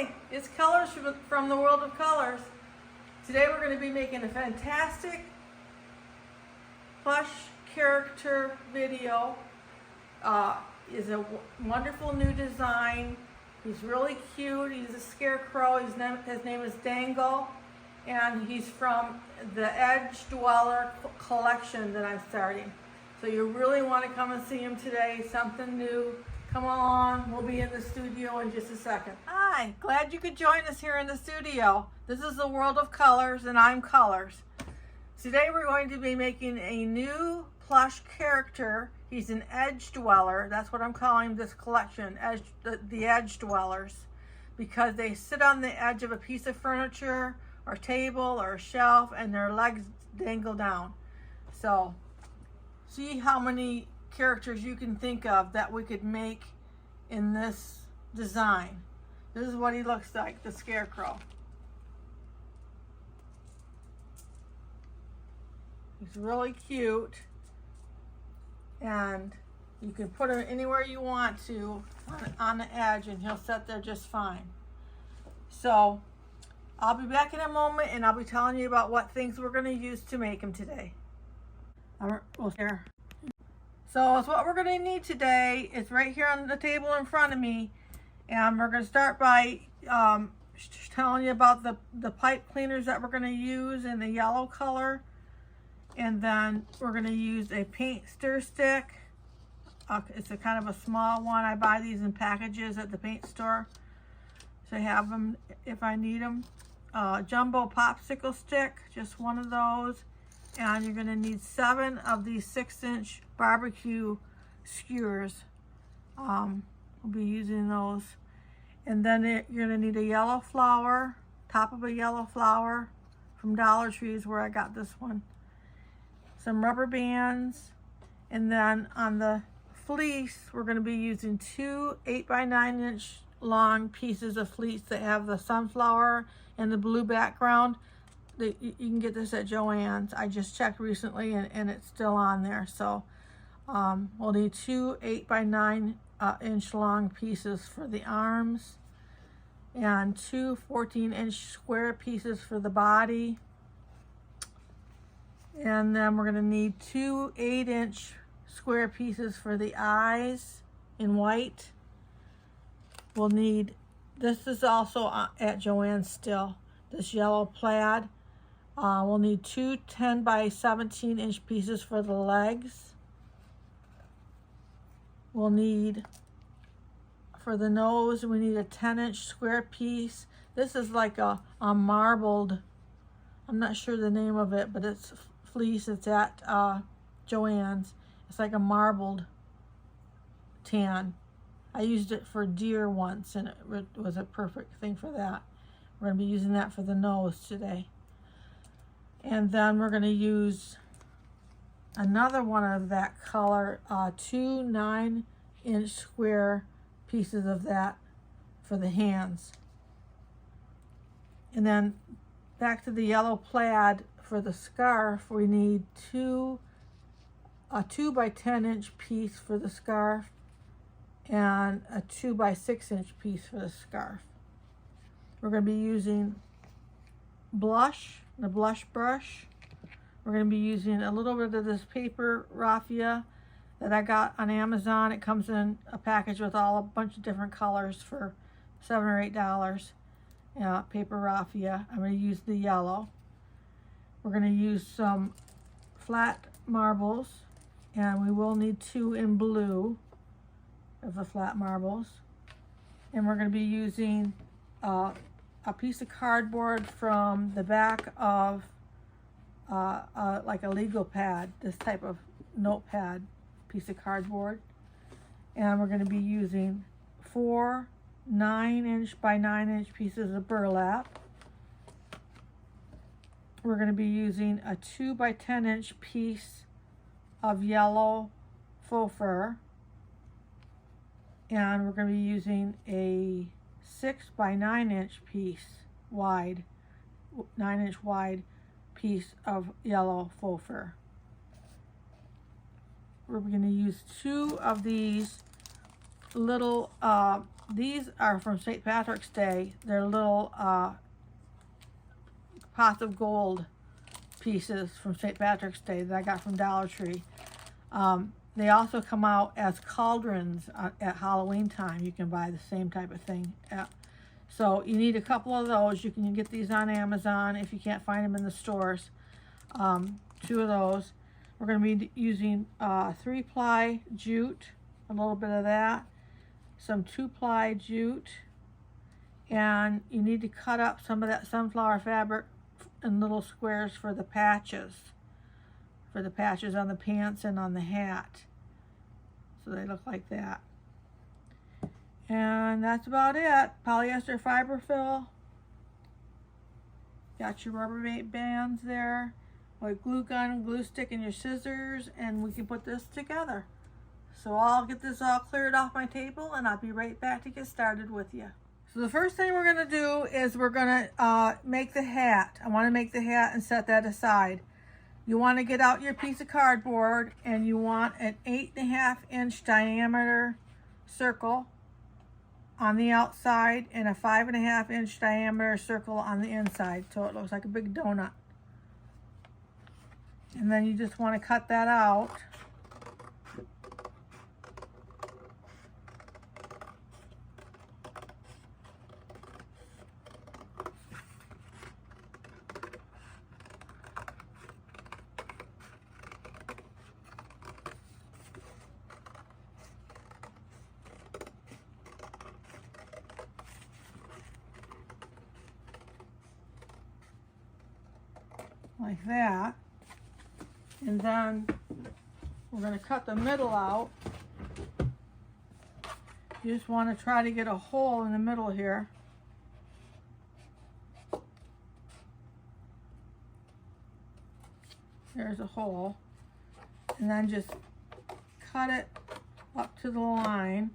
Hi, it's Colors from the World of Colors. Today we're going to be making a fantastic plush character video. Is a wonderful new design. He's really cute. He's a Scarecrow. His name is Dangle, and he's from the Edge Dweller collection that I'm starting. So you really want to come and see him today. Something new. Come along. We'll be in the studio in just a second. Hi, glad you could join us here in the studio. This is the World of Colors, and I'm Colors. Today we're going to be making a new plush character. He's an Edge Dweller. That's what I'm calling this collection, the Edge Dwellers, because they sit on the edge of a piece of furniture or table or shelf and their legs dangle down. So see how many characters you can think of that we could make in this design. This is what he looks like, the Scarecrow. He's really cute, and you can put him anywhere you want to on the edge and he'll sit there just fine. So I'll be back in a moment and I'll be telling you about what things we're going to use to make him today. So what we're going to need today is right here on the table in front of me, and we're going to start by telling you about the pipe cleaners that we're going to use in the yellow color. And then we're going to use a paint stir stick. It's a kind of a small one. I buy these in packages at the paint store, so I have them if I need them. Jumbo popsicle stick, just one of those. And you're going to need 7 of these 6-inch barbecue skewers. We'll be using those. And then you're going to need a yellow flower, top of a yellow flower from Dollar Tree is where I got this one. Some rubber bands, and then on the fleece we're going to be using 2 8x9-inch long pieces of fleece that have the sunflower and the blue background. You can get this at Joann's. I just checked recently and it's still on there. So we'll need 2 8x9-inch long pieces for the arms and 2 14-inch square pieces for the body. And then we're going to need 2 8-inch square pieces for the eyes in white. We'll need, this is also at Joann's still, this yellow plaid. We'll need 2 10x17-inch pieces for the legs. We'll need, for the nose, we need a 10-inch square piece. This is like a marbled, I'm not sure the name of it, but it's fleece. It's at Joann's. It's like a marbled tan. I used it for deer once and it was a perfect thing for that. We're going to be using that for the nose today. And then we're going to use another one of that color, 2 9-inch square pieces of that for the hands. And then back to the yellow plaid. For the scarf, we need a 2x10-inch piece for the scarf and a 2x6-inch piece for the scarf. We're going to be using blush, the blush brush. We're going to be using a little bit of this paper raffia that I got on Amazon. It comes in a package with a bunch of different colors for $7 or $8. Paper raffia. I'm going to use the yellow. We're going to use some flat marbles, and we will need 2 in blue of the flat marbles. And we're going to be using a piece of cardboard from the back of like a legal pad, this type of notepad piece of cardboard. And we're going to be using 4 9-inch by 9-inch pieces of burlap. We're going to be using a 2x10-inch piece of yellow faux fur. And we're going to be using a 6x9-inch piece wide, 9-inch wide piece of yellow faux fur. We're going to use 2 of these little these are from St. Patrick's Day. They're little pots of gold pieces from St. Patrick's Day that I got from Dollar Tree. They also come out as cauldrons at Halloween time. You can buy the same type of thing. So you need a couple of those. You can get these on Amazon if you can't find them in the stores. 2 of those. We're going to be using 3-ply jute, a little bit of that, some 2-ply jute, and you need to cut up some of that sunflower fabric in little squares for the patches on the pants and on the hat. So they look like that. And that's about it. Polyester fiber fill. Got your Rubbermaid bands there, with glue gun, glue stick, and your scissors, and we can put this together. So I'll get this all cleared off my table, and I'll be right back to get started with you. So the first thing we're going to do is we're going to make the hat. I want to make the hat and set that aside. You want to get out your piece of cardboard, and you want an 8.5-inch diameter circle on the outside and a 5.5-inch diameter circle on the inside, so it looks like a big donut. And then you just want to cut that out. Like that. And then we're going to cut the middle out. You just want to try to get a hole in the middle here. There's a hole. And then just cut it up to the line.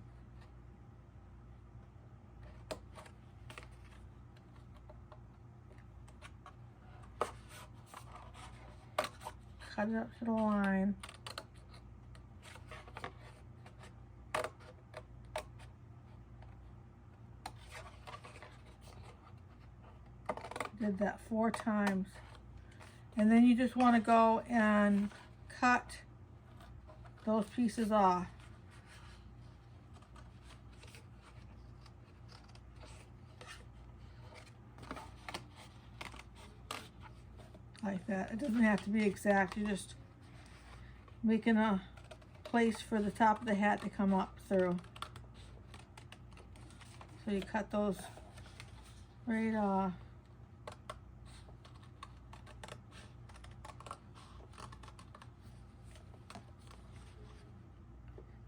Cut it up to the line. Did that 4 times. And then you just want to go and cut those pieces off. Like that. It doesn't have to be exact. You're just making a place for the top of the hat to come up through. So you cut those right off.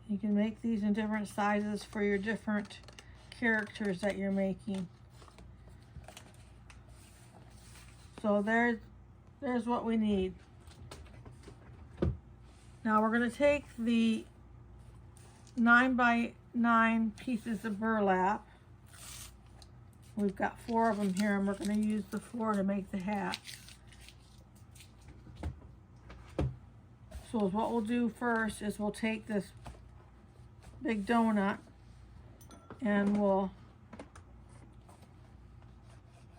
You can make these in different sizes for your different characters that you're making. So there's what we need. Now we're going to take the 9x9 pieces of burlap. We've got 4 of them here, and we're going to use the 4 to make the hat. So what we'll do first is we'll take this big donut and we'll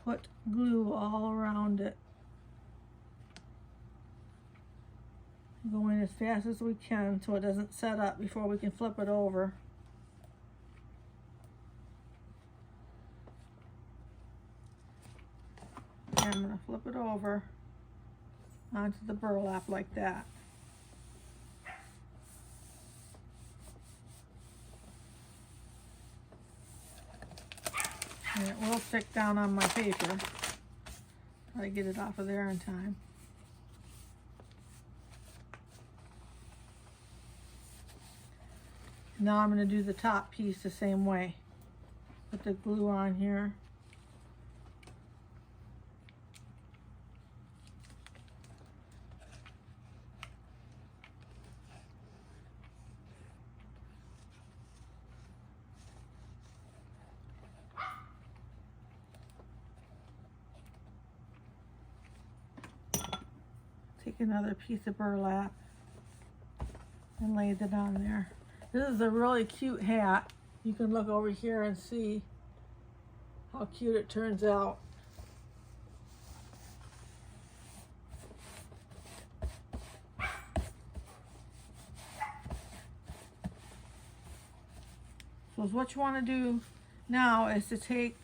put glue all around it. Going as fast as we can so it doesn't set up before we can flip it over. And I'm going to flip it over onto the burlap like that. And it will stick down on my paper. Try to get it off of there in time. Now I'm going to do the top piece the same way. Put the glue on here. Take another piece of burlap and lay it on there. This is a really cute hat. You can look over here and see how cute it turns out. So what you want to do now is to take,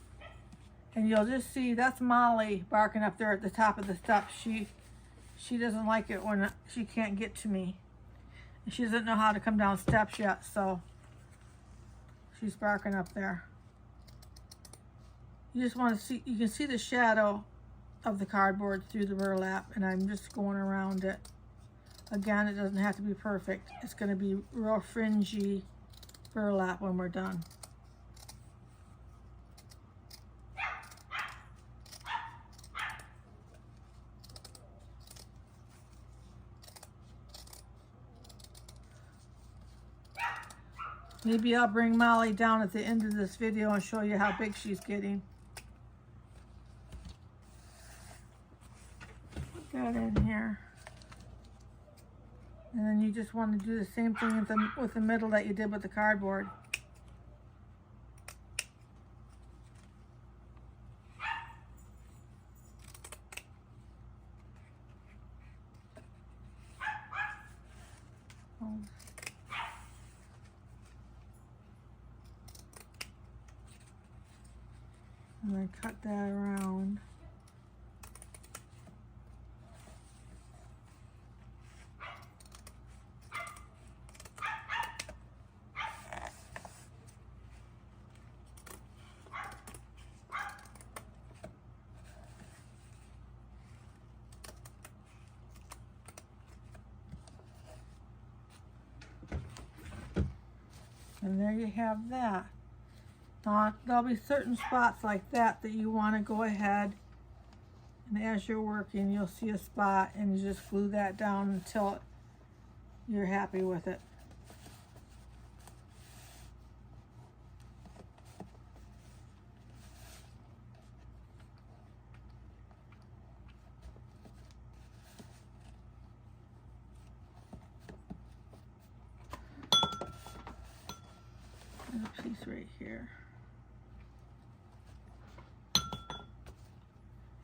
and you'll just see that's Molly barking up there at the top of the steps. She doesn't like it when she can't get to me. And she doesn't know how to come down steps yet, so she's barking up there. You just want to see, you can see the shadow of the cardboard through the burlap, and I'm just going around it. Again, it doesn't have to be perfect. It's going to be real fringy burlap when we're done. Maybe I'll bring Molly down at the end of this video and show you how big she's getting. Put that in here. And then you just want to do the same thing with the middle that you did with the cardboard. And then cut that around. And there you have that. There'll be certain spots like that that you want to go ahead, and as you're working you'll see a spot and you just glue that down until you're happy with it. There's a piece right here.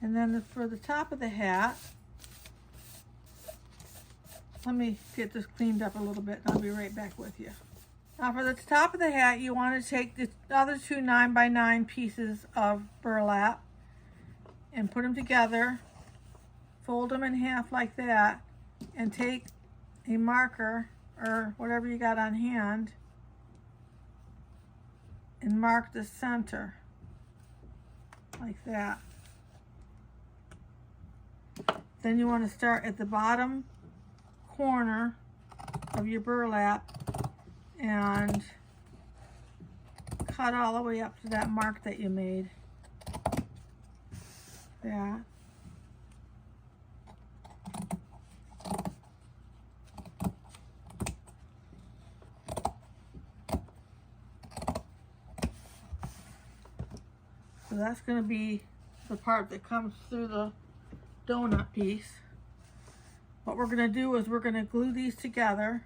And then for the top of the hat, let me get this cleaned up a little bit and I'll be right back with you. Now for the top of the hat, you want to take the other two 9x9 pieces of burlap and put them together, fold them in half like that, and take a marker or whatever you got on hand and mark the center like that. Then you want to start at the bottom corner of your burlap and cut all the way up to that mark that you made. That. So that's going to be the part that comes through the donut piece. What we're going to do is we're going to glue these together.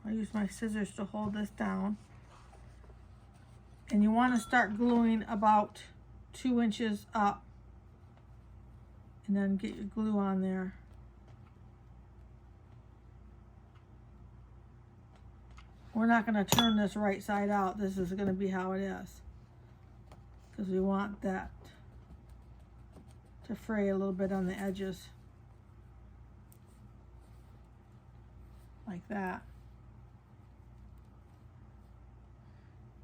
I'll use my scissors to hold this down. And you want to start gluing about 2 inches up. And then get your glue on there. We're not going to turn this right side out. This is going to be how it is. Because we want that to fray a little bit on the edges. Like that.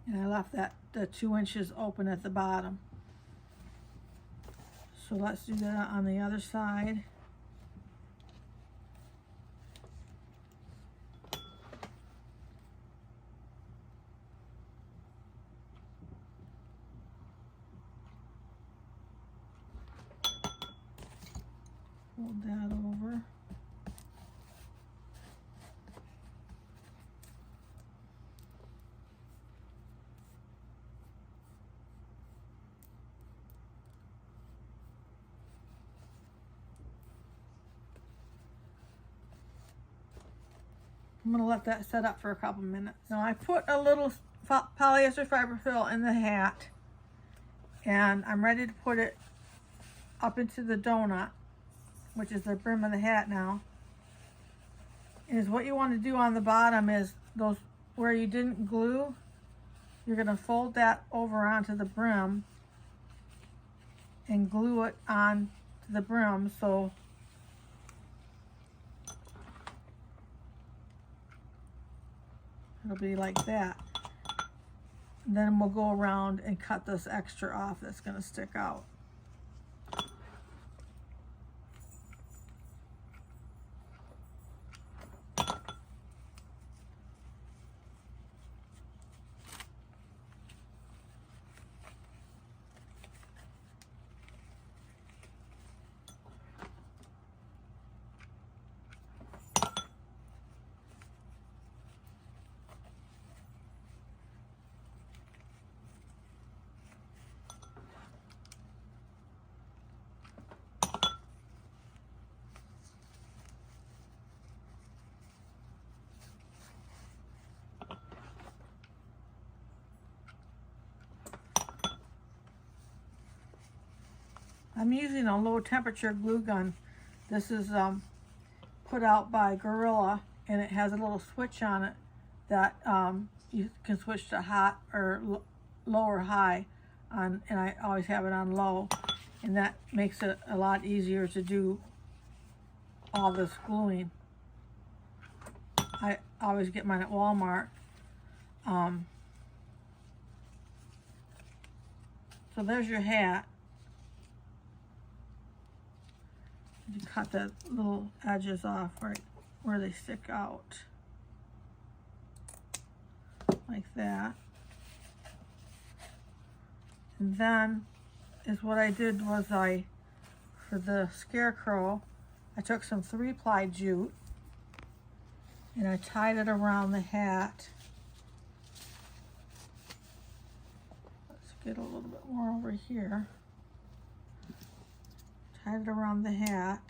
And I left the 2 inches open at the bottom. So let's do that on the other side. Fold that over. gonna let that set up for a couple minutes. Now I put a little polyester fiber fill in the hat, and I'm ready to put it up into the donut, which is the brim of the hat now. Is what you want to do on the bottom is those where you didn't glue, you're going to fold that over onto the brim and glue it on to the brim, so it'll be like that. And then we'll go around and cut this extra off that's going to stick out. I'm using a low temperature glue gun. This is put out by Gorilla, and it has a little switch on it that you can switch to hot or low or high on, and I always have it on low, and that makes it a lot easier to do all this gluing. I always get mine at Walmart. So there's your hat. You cut the little edges off right where they stick out, like that. And then is what I did was for the Scarecrow, I took some 3-ply jute and I tied it around the hat. Let's get a little bit more over here. Tied it around the hat.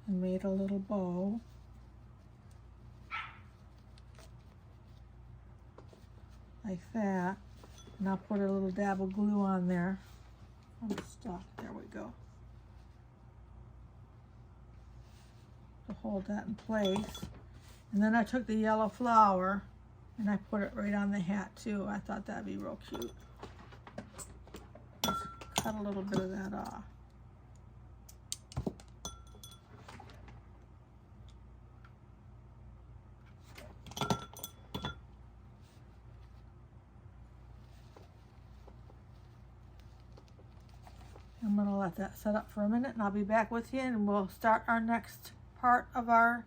And made a little bow. Like that. And I'll put a little dab of glue on there. I'm stuck. There we go. To hold that in place. And then I took the yellow flower and I put it right on the hat too. I thought that'd be real cute. Let's cut a little bit of that off. I'm going to let that set up for a minute and I'll be back with you and we'll start our next part of our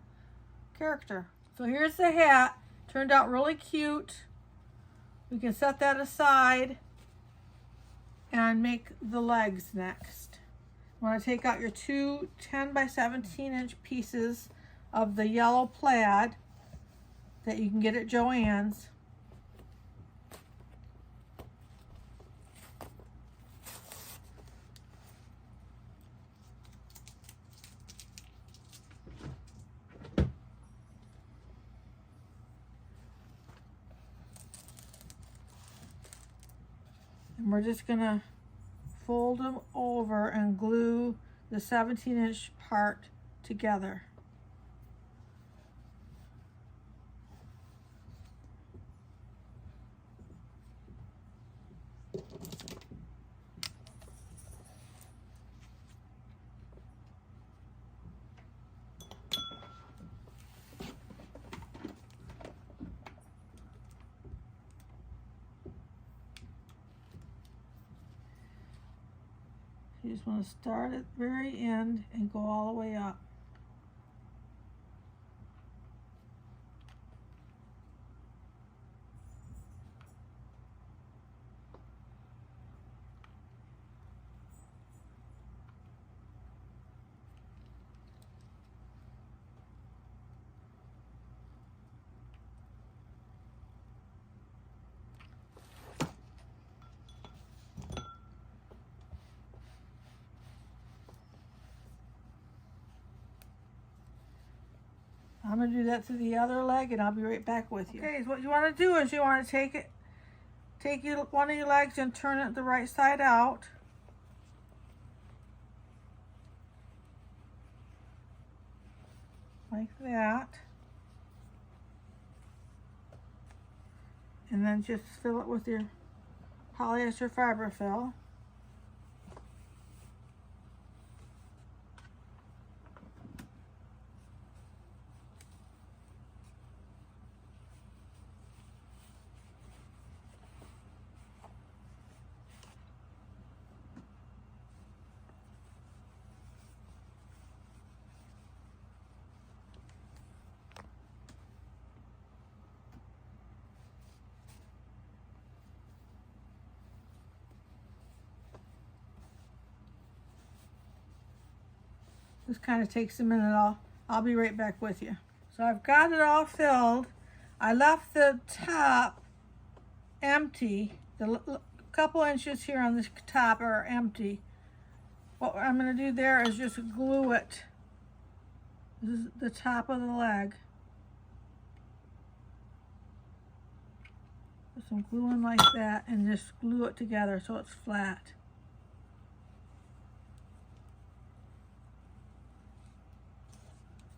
character. So here's the hat. Turned out really cute. We can set that aside and make the legs next. You want to take out your two 10 by 17 inch pieces of the yellow plaid that you can get at Joann's. And we're just going to fold them over and glue the 17-inch part together. You just want to start at the very end and go all the way up. I'm going to do that to the other leg, and I'll be right back with you. Okay, so what you want to do is you want to take one of your legs and turn it the right side out. Like that. And then just fill it with your polyester fiber fill. This kind of takes a minute. I'll be right back with you. So I've got it all filled. I left the top empty. The couple inches here on this top are empty. What I'm going to do there is just glue it. This is the top of the leg. Put some glue in like that and just glue it together so it's flat.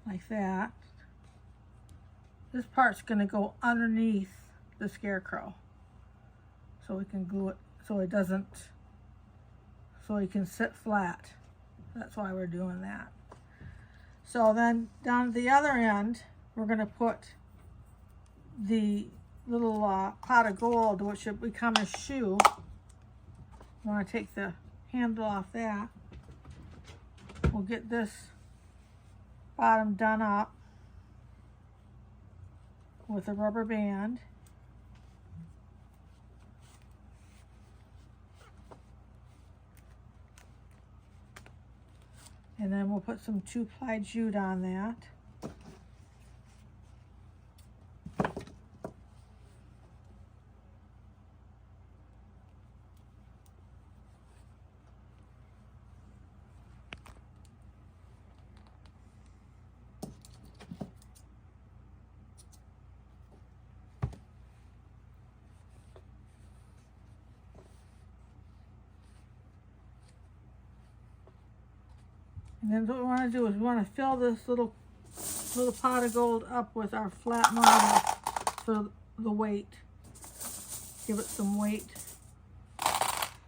Like that. This part's going to go underneath the Scarecrow, so we can glue it so it doesn't, so it can sit flat. That's why we're doing that. So then down at the other end, we're going to put the little pot of gold, which should become a shoe. I want to take the handle off that. We'll get this bottom done up with a rubber band. And then we'll put some 2-ply jute on that. And then what we want to do is we want to fill this little pot of gold up with our flat marble for the weight. Give it some weight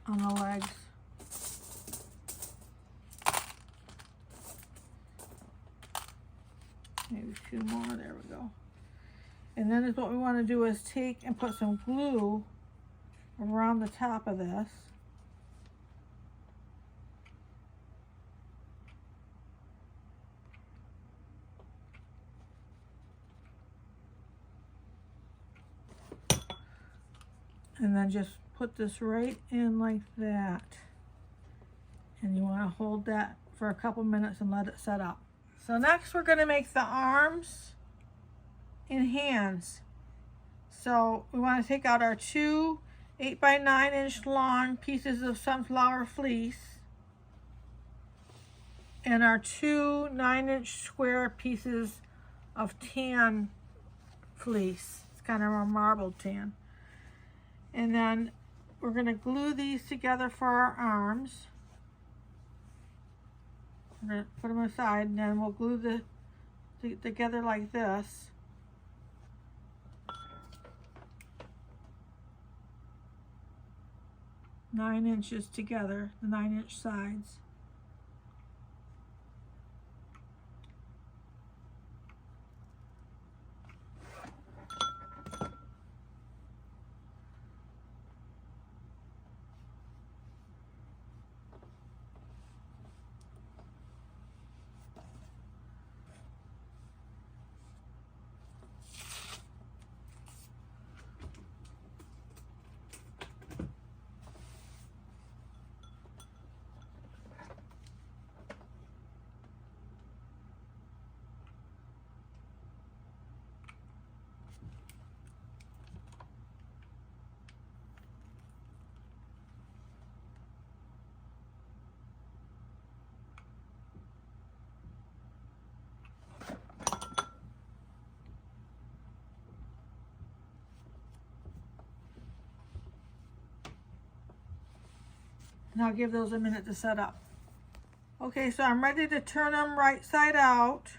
on the legs. Maybe 2 more, there we go. And then what we want to do is take and put some glue around the top of this. And then just put this right in like that. And you want to hold that for a couple minutes and let it set up. So next we're going to make the arms and hands. So we want to take out our 2 8x9 long pieces of sunflower fleece and our 2 9 square pieces of tan fleece. It's kind of a marbled tan. And then we're going to glue these together for our arms. We're going to put them aside, and then we'll glue together like this. Nine inches together, the 9-inch sides. And I'll give those a minute to set up. Okay, so I'm ready to turn them right side out.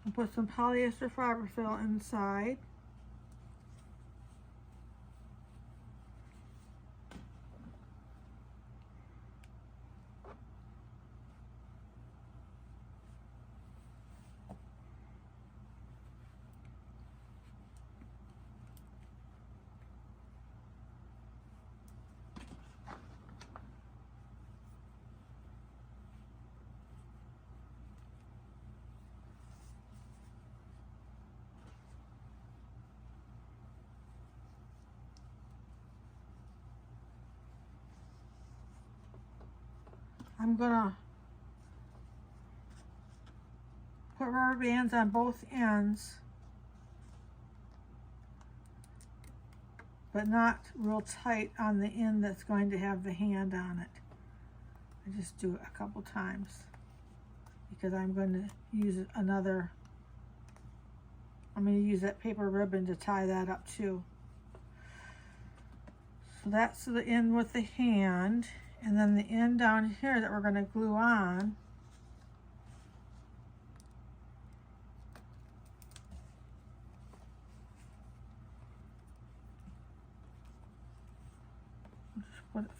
And put some polyester fiberfill inside. I'm gonna put rubber bands on both ends, but not real tight on the end that's going to have the hand on it. I just do it a couple times because I'm going to use another, I'm going to use that paper ribbon to tie that up too. So that's the end with the hand, and then the end down here that we're going to glue on.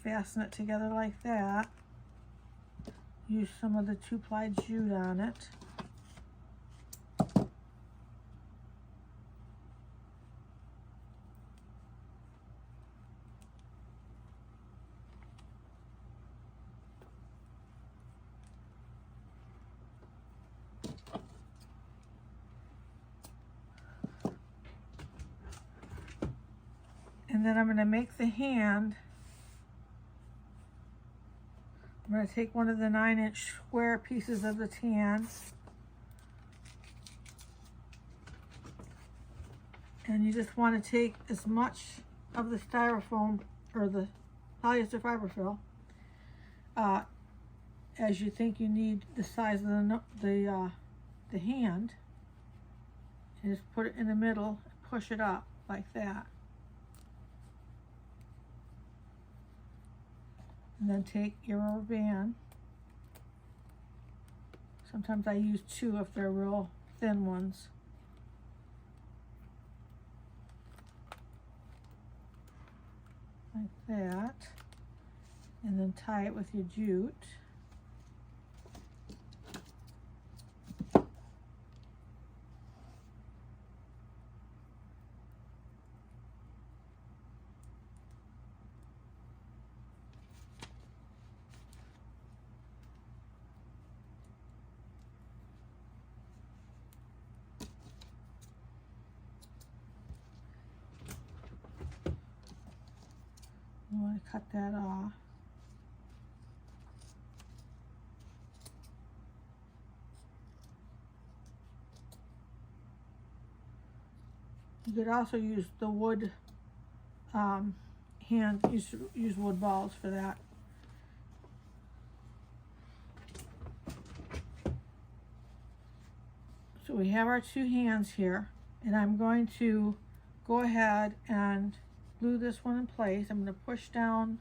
Fasten it together like that. Use some of the 2-ply jute on it. And then I'm going to make the hand. I'm going to take one of the 9-inch square pieces of the tan, and you just want to take as much of the styrofoam or the polyester fiberfill as you think you need the size of the hand, and just put it in the middle and push it up like that. And then take your rubber band. Sometimes I use 2 if they're real thin ones. Like that. And then tie it with your jute. You want to cut that off. You could also use the wood use wood balls for that. So we have our 2 hands here, and I'm going to go ahead and glue this one in place. I'm going to push down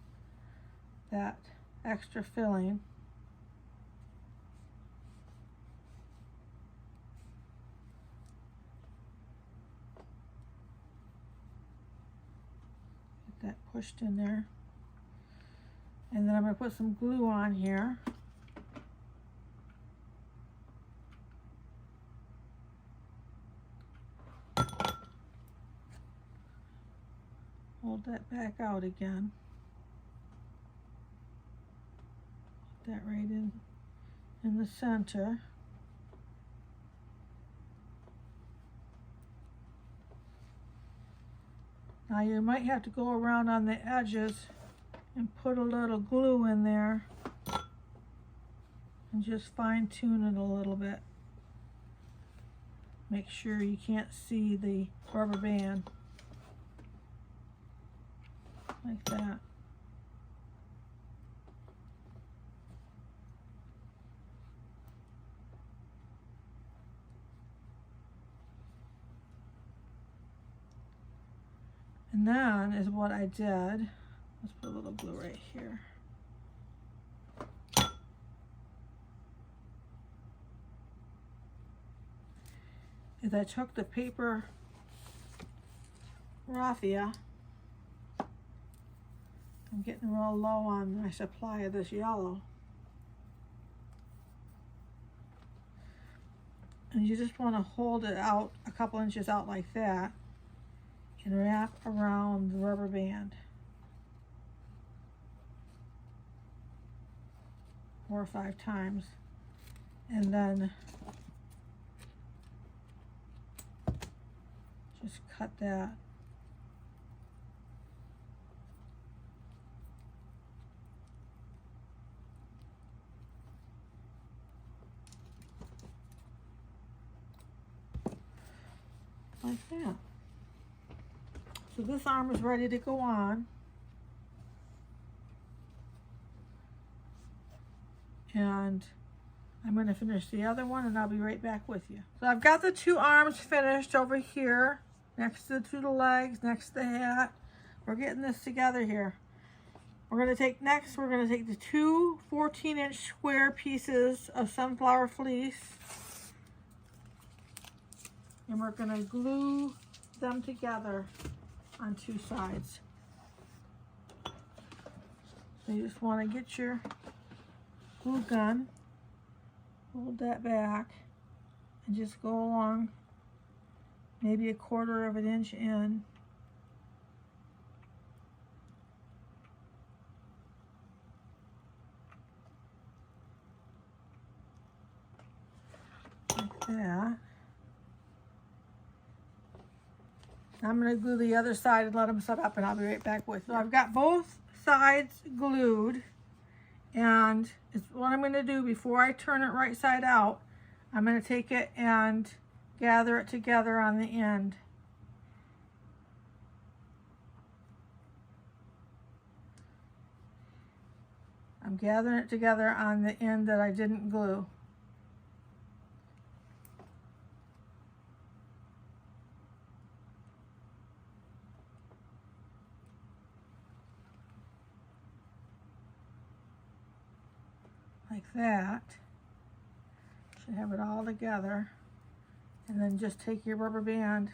that extra filling. Get that pushed in there. And then I'm going to put some glue on here. Hold that back out again. Put that right in the center. Now you might have to go around on the edges and put a little glue in there and just fine tune it a little bit. Make sure you can't see the rubber band. Like that. And then is what I did. Let's put a little glue right here. Is I took the paper raffia. I'm getting real low on my supply of this yellow. And you just want to hold it out a couple inches out like that and wrap around the rubber band 4 or 5 times, and then just cut that. Like that. So this arm is ready to go on. And I'm going to finish the other one and I'll be right back with you. So I've got the 2 arms finished over here, next to the legs, next to the hat. We're getting this together here. We're going to take the 2 14-inch square pieces of sunflower fleece, and we're going to glue them together on 2 sides. So you just want to get your glue gun, hold that back, and just go along maybe 1/4 of an inch in. Like that. I'm going to glue the other side and let them set up, and I'll be right back with you. So I've got both sides glued, and it's what I'm going to do before I turn it right side out. I'm going to take it and gather it together on the end. I'm gathering it together on the end that I didn't glue. Like that. Should have it all together. And then just take your rubber band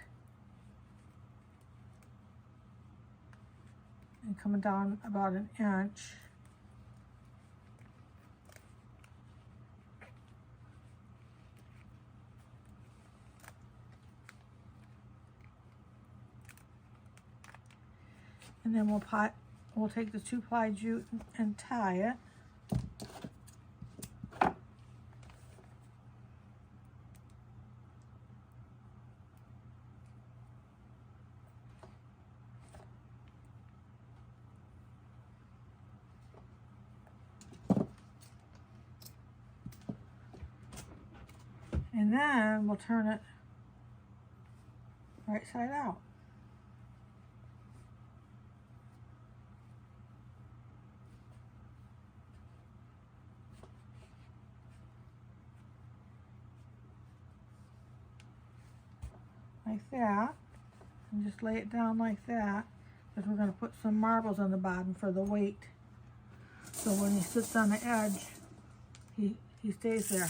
and come down about 1 inch. And then we'll take the 2-ply jute and tie it. And then we'll turn it right side out. Like that. And just lay it down like that, because we're going to put some marbles on the bottom for the weight. So when he sits on the edge, he stays there.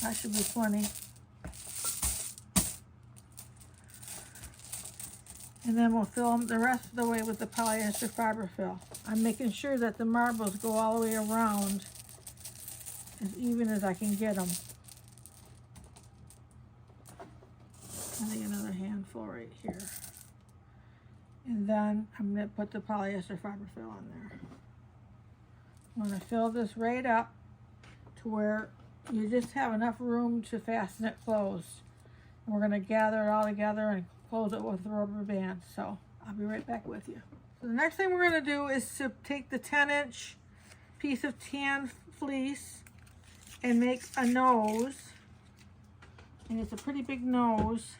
That should be plenty. And then we'll fill them the rest of the way with the polyester fiber fill. I'm making sure that the marbles go all the way around as even as I can get them. I think another handful right here. And then I'm going to put the polyester fiber fill on there. I'm going to fill this right up to where you just have enough room to fasten it closed. And we're going to gather it all together and close it with the rubber band. So I'll be right back with you. So the next thing we're going to do is to take the 10-inch piece of tan fleece and make a nose. And it's a pretty big nose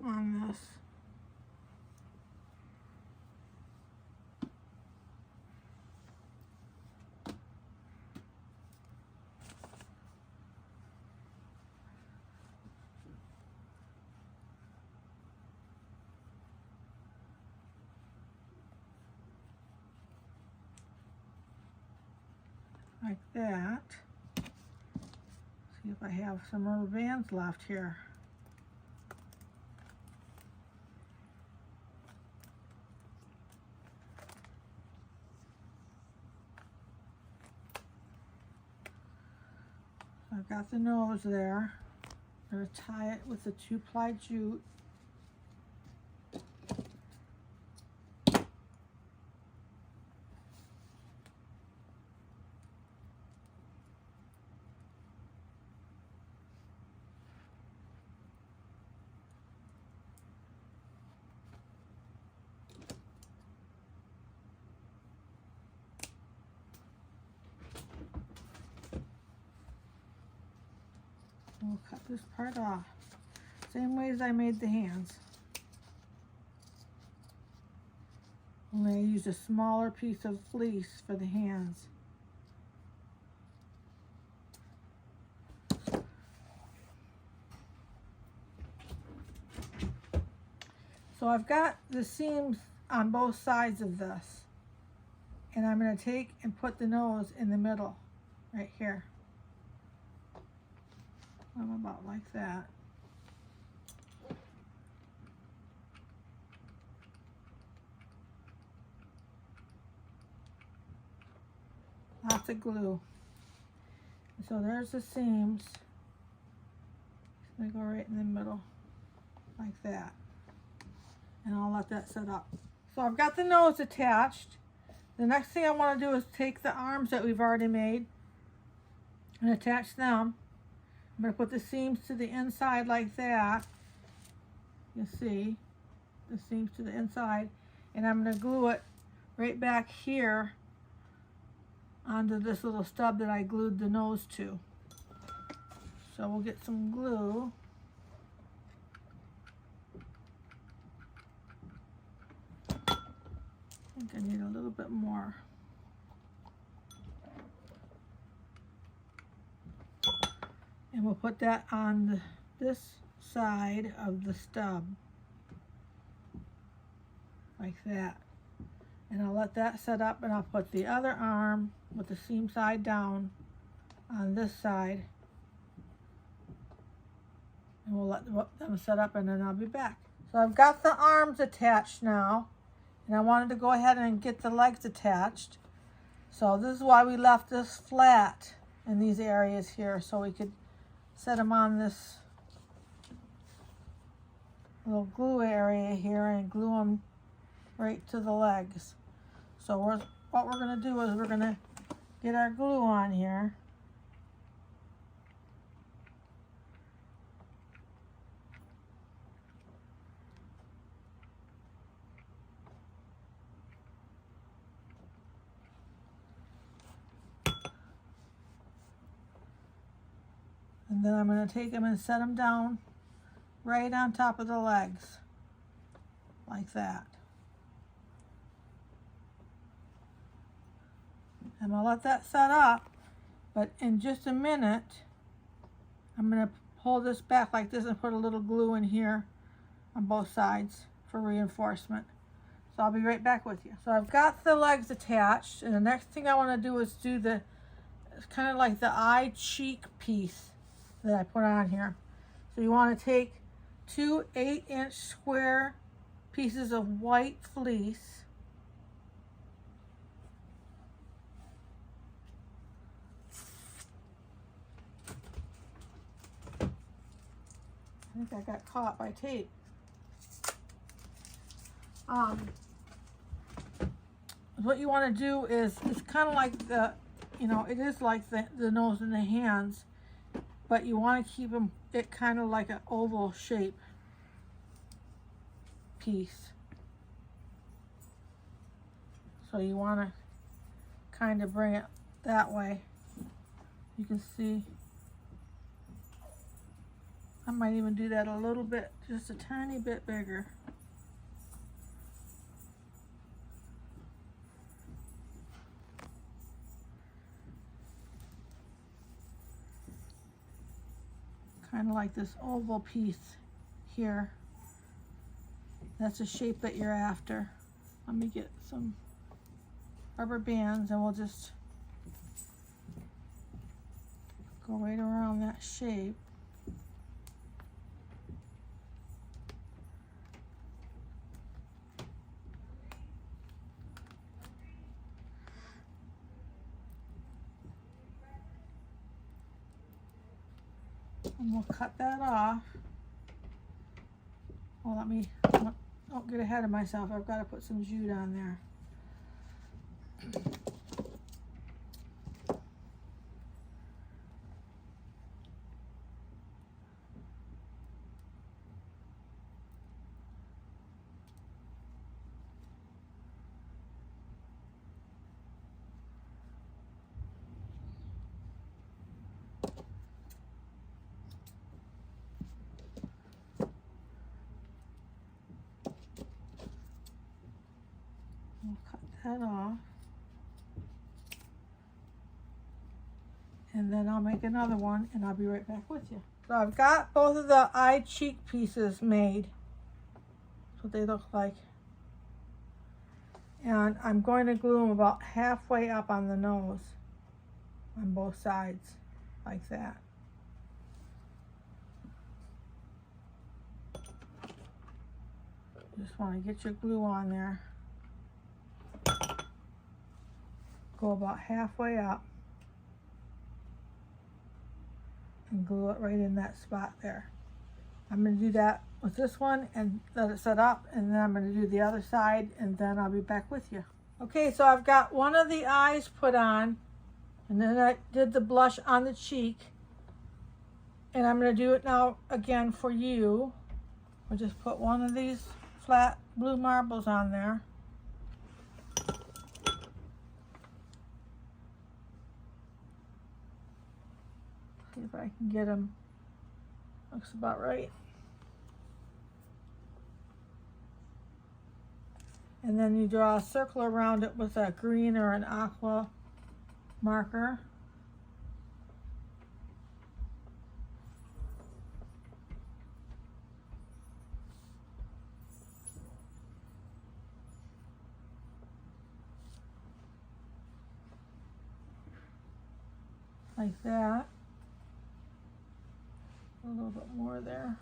on this. like that. See if I have some rubber bands left here. I've got the nose there. I'm going to tie it with the 2-ply jute. We'll cut this part off. Same way as I made the hands. Only I used a smaller piece of fleece for the hands. So I've got the seams on both sides of this. And I'm going to take and put the nose in the middle, right here. About like that. Lots of glue. So there's the seams. They go right in the middle, like that. And I'll let that set up. So I've got the nose attached. The next thing I want to do is take the arms that we've already made and attach them. I'm going to put the seams to the inside like that. You see the seams to the inside, and I'm going to glue it right back here onto this little stub that I glued the nose to. So we'll get some glue. I think I need a little bit more. And we'll put that on this side of the stub, like that. And I'll let that set up, and I'll put the other arm with the seam side down on this side. And we'll let them set up, and then I'll be back. So I've got the arms attached now, and I wanted to go ahead and get the legs attached. So this is why we left this flat in these areas here, so we could set them on this little glue area here and glue them right to the legs. So what we're going to do is we're going to get our glue on here. And then I'm going to take them and set them down right on top of the legs, like that. I'm going to let that set up, but in just a minute, I'm going to pull this back like this and put a little glue in here on both sides for reinforcement. So I'll be right back with you. So I've got the legs attached, and the next thing I want to do is do it's kind of like the eye cheek piece that I put on here. So you want to take 2 8-inch square pieces of white fleece, I think I got caught by tape. What you want to do is, it's kind of like it is like the nose and the hands, but you want to keep it kind of like an oval shape piece. So you want to kind of bring it that way. You can see, I might even do that a little bit, just a tiny bit bigger. Kind of like this oval piece here. That's the shape that you're after. Let me get some rubber bands and we'll just Go right around that shape. And we'll cut that off. Well, don't get ahead of myself. I've got to put some jute on there. We'll cut that off. And then I'll make another one and I'll be right back with you. So I've got both of the eye cheek pieces made. That's what they look like. And I'm going to glue them about halfway up on the nose on both sides, like that. Just want to get your glue on there. Go about halfway up and glue it right in that spot there. I'm going to do that with this one and let it set up, and then I'm going to do the other side, and then I'll be back with you. Okay, so I've got one of the eyes put on, and then I did the blush on the cheek, and I'm going to do it now again for you. I'll just put one of these flat blue marbles on there. See if I can get them. Looks about right. And then you draw a circle around it with a green or an aqua marker. Like that. A little bit more there.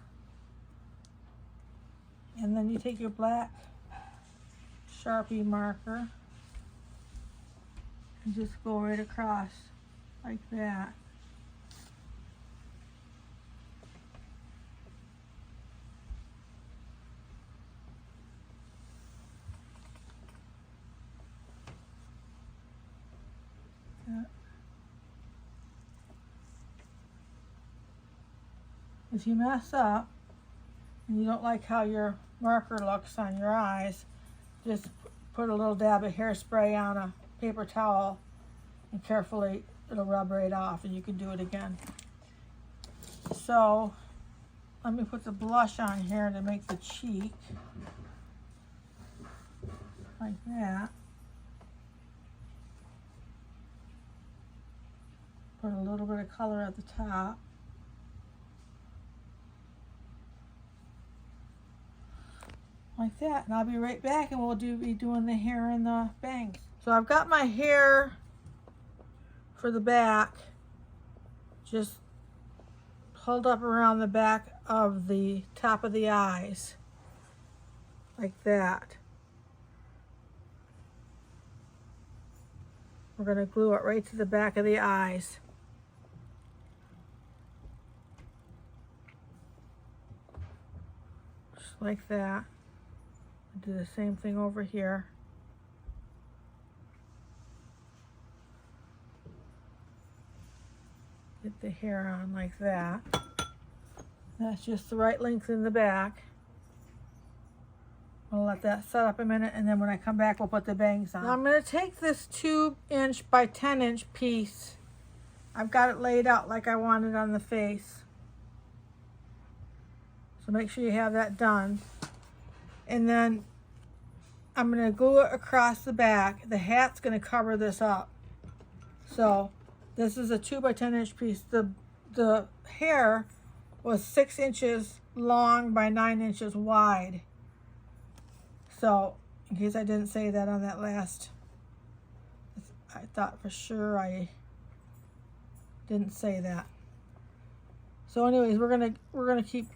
And then you take your black Sharpie marker and just go right across like that. If you mess up and you don't like how your marker looks on your eyes, just put a little dab of hairspray on a paper towel and carefully it'll rub right off and you can do it again. So let me put the blush on here to make the cheek like that. Put a little bit of color at the top. Like that, and I'll be right back and we'll be doing the hair and the bangs. So I've got my hair for the back just pulled up around the back of the top of the eyes like that. We're going to glue it right to the back of the eyes. Just like that. Do the same thing over here. Get the hair on like that. That's just the right length in the back. I'll let that set up a minute, and then when I come back, we'll put the bangs on. Now I'm going to take this 2" by 10" piece. I've got it laid out like I want it on the face. So make sure you have that done. And then I'm going to glue it across the back. The hat's going to cover this up. So this is a 2" by 10" piece. The hair was 6 inches long by 9 inches wide. So in case I didn't say that on that last, I thought for sure I didn't say that. So anyways, we're gonna keep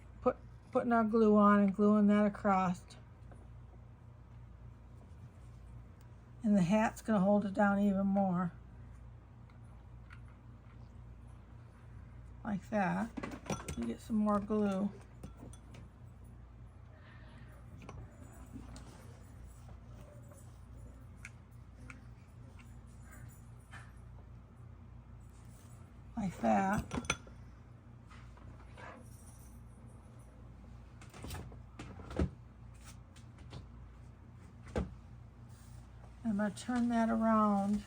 putting our glue on and gluing that across. And the hat's gonna hold it down even more. Like that. You get some more glue. Like that. I'm going to turn that around.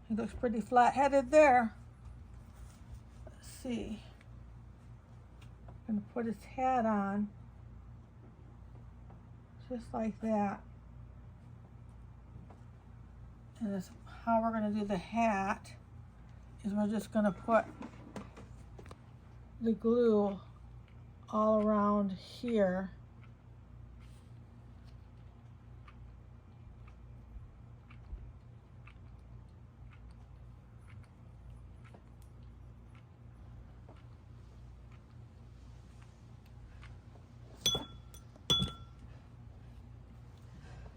He looks pretty flat-headed there. Let's see. I'm going to put his hat on. Just like that. And this, how we're going to do the hat is we're just going to put the glue all around here.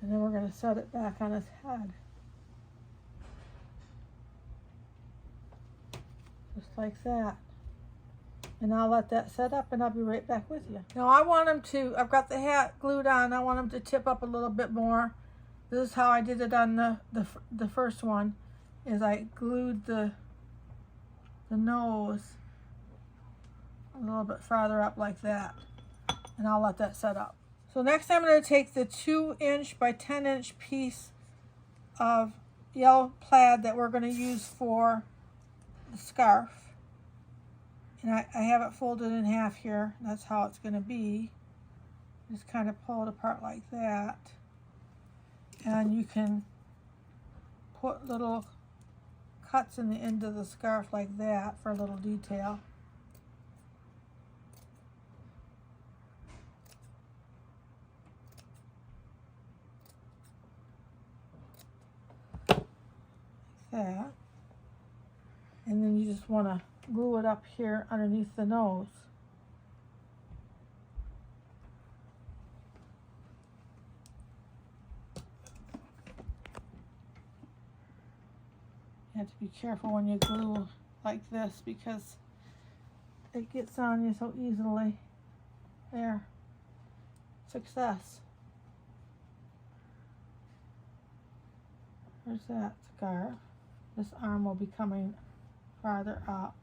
And then we're going to set it back on his head. Just like that. And I'll let that set up and I'll be right back with you. Now I want him to, I've got the hat glued on, I want him to tip up a little bit more. This is how I did it on the first one, is I glued the nose a little bit farther up like that. And I'll let that set up. So next I'm going to take the 2" by 10" piece of yellow plaid that we're going to use for the scarf. And I have it folded in half here. That's how it's going to be. Just kind of pull it apart like that. And you can put little cuts in the end of the scarf like that for a little detail. Like that. And then you just want to glue it up here underneath the nose. You have to be careful when you glue like this because it gets on you so easily. There. Success. There's that scarf. This arm will be coming farther up.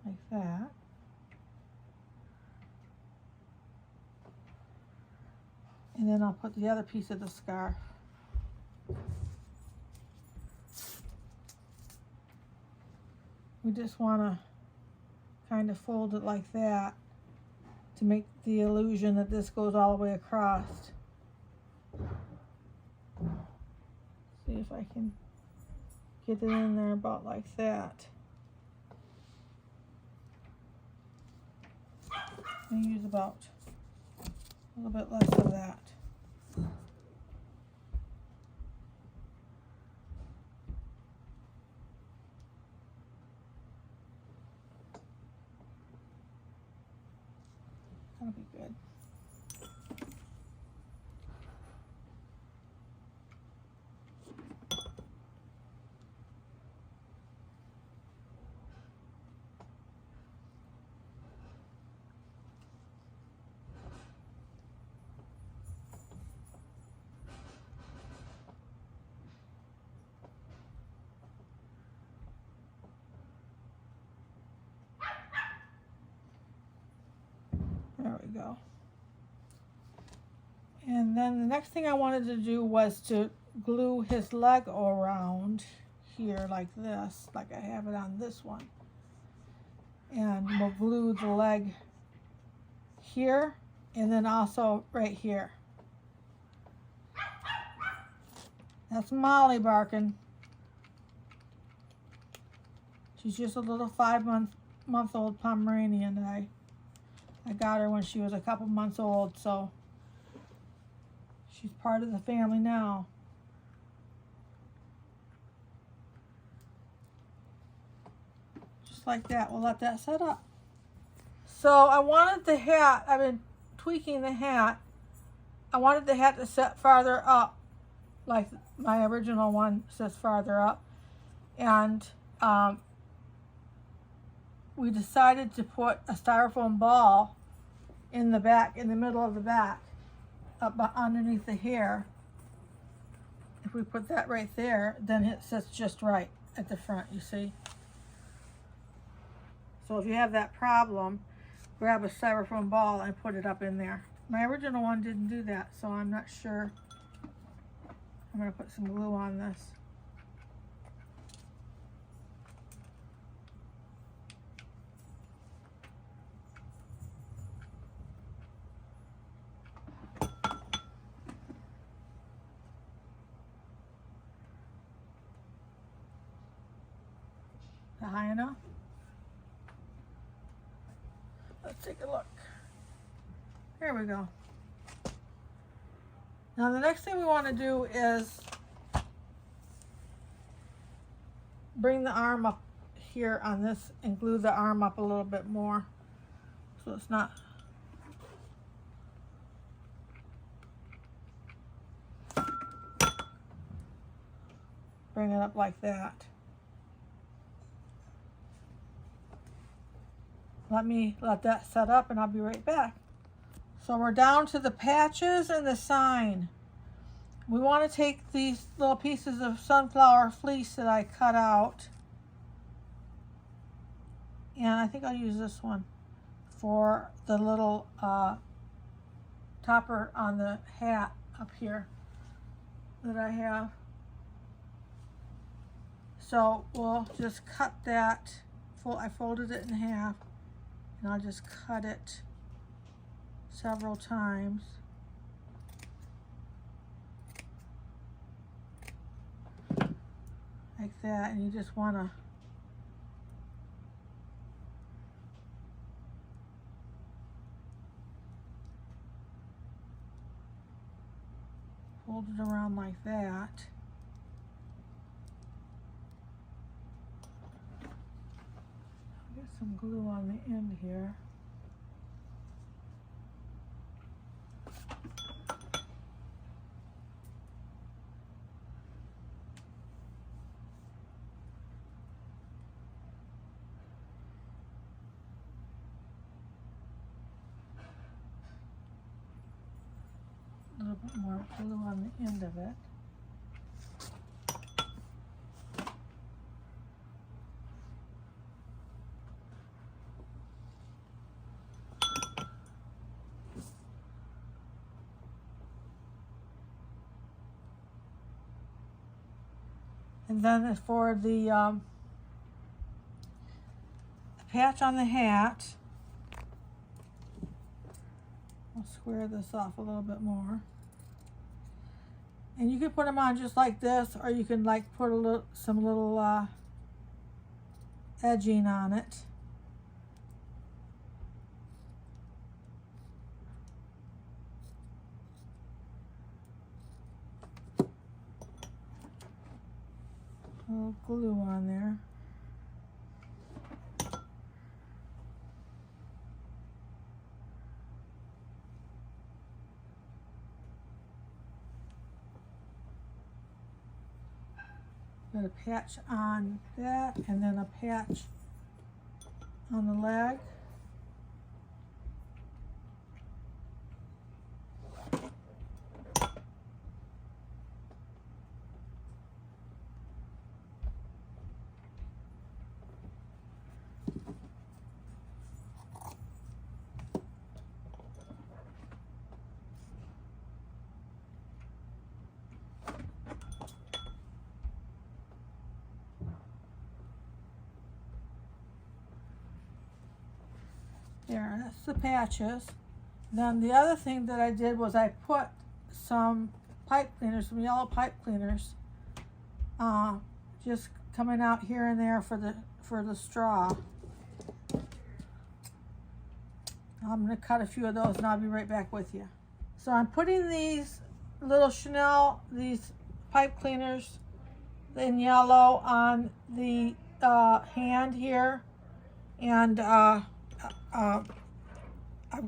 Like that. And then I'll put the other piece of the scarf. We just want to kind of fold it like that to make the illusion that this goes all the way across. See if I can get it in there about like that. I use about a little bit less of that. That'll be good. There we go. And then the next thing I wanted to do was to glue his leg around here like this, like I have it on this one. And we'll glue the leg here and then also right here. That's Molly barking. She's just a little 5-month-old Pomeranian. I got her when she was a couple months old, so She's part of the family now. Just like that. We'll let that set up. So I wanted the hat, I've been tweaking the hat. I wanted the hat to set farther up, like my original one says farther up. And we decided to put a styrofoam ball in the back, in the middle of the back, up underneath the hair. If we put that right there, then it sits just right at the front, you see. So if you have that problem, grab a styrofoam ball and put it up in there. My original one didn't do that, so I'm not sure. I'm going to put some glue on this. Is that high enough? Let's take a look. There we go. Now the next thing we want to do is bring the arm up here on this and glue the arm up a little bit more so it's not bring it up like that. Let that set up and I'll be right back. So we're down to the patches and the sign. We want to take these little pieces of sunflower fleece that I cut out, and I think I'll use this one for the little topper on the hat up here that I have. So we'll just cut that. I folded it in half, and I'll just cut it several times. Like that, and you just want to fold it around like that. I'll get some glue on the end here. A little bit more glue on the end of it. And then for the patch on the hat, I'll square this off a little bit more. And you can put them on just like this, or you can like put some little edging on it. A little glue on there. Got a patch on that, and then a patch on the leg. There, that's the patches. Then the other thing that I did was I put some pipe cleaners, some yellow pipe cleaners, just coming out here and there for the straw. I'm going to cut a few of those and I'll be right back with you. So I'm putting these little Chanel, these pipe cleaners in yellow on the hand here, and I've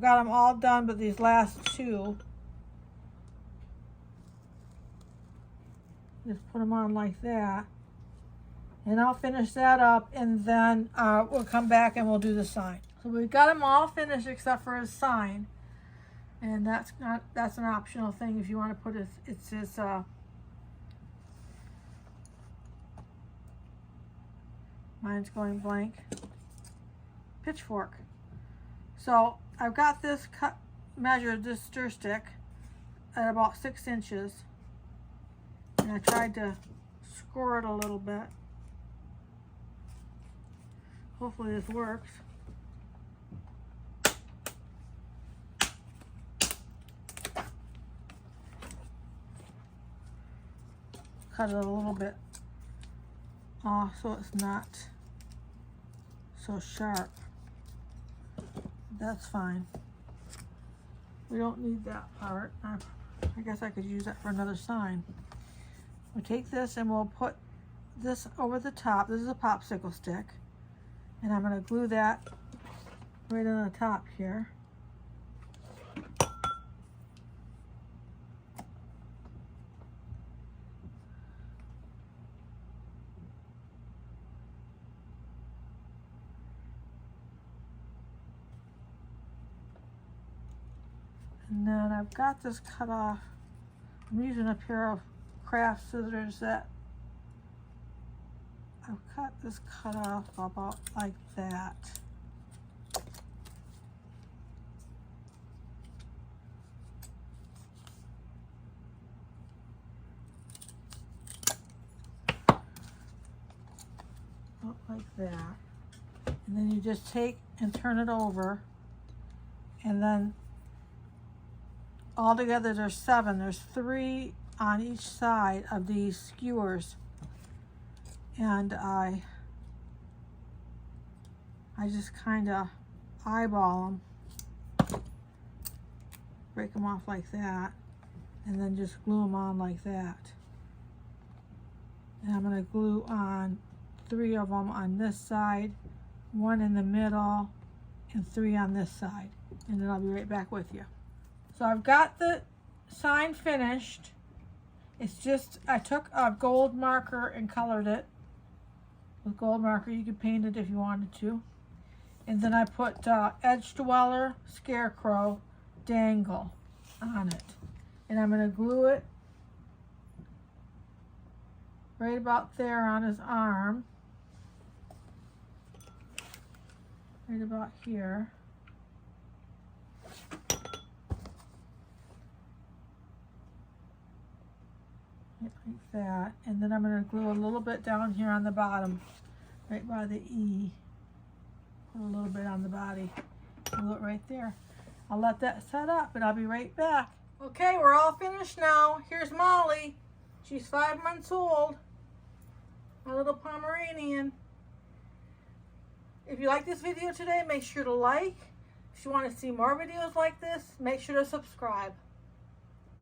got them all done, but these last two, just put them on like that, and I'll finish that up, and then we'll come back and we'll do the sign. So we've got them all finished except for his sign, and that's an optional thing if you want to put it's his mine's going blank, pitchfork. So I've got this measured this stir stick at about 6 inches, and I tried to score it a little bit. Hopefully this works. Cut it a little bit off so it's not so sharp. That's fine. We don't need that part. I guess I could use that for another sign. We'll take this and we'll put this over the top. This is a popsicle stick, and I'm going to glue that right on the top here. And then I've got this cut off. I'm using a pair of craft scissors that I've cut this cut off about like that. About like that. And then you just take and turn it over, and then altogether there's 7. There's 3 on each side of these skewers, and I just kind of eyeball them, break them off like that, and then just glue them on like that. And I'm going to glue on 3 of them on this side, 1 in the middle, and 3 on this side, and then I'll be right back with you. So I've got the sign finished. It's just, I took a gold marker and colored it with gold marker. You could paint it if you wanted to. And then I put Edge Dweller, Scarecrow, Dangle on it. And I'm going to glue it right about there on his arm. Right about here. Like that, and then I'm going to glue a little bit down here on the bottom, right by the E. Put a little bit on the body, glue it right there. I'll let that set up, and I'll be right back. Okay, we're all finished now. Here's Molly. She's 5 months old, my little Pomeranian. If you like this video today, make sure to like. If you want to see more videos like this, make sure to subscribe.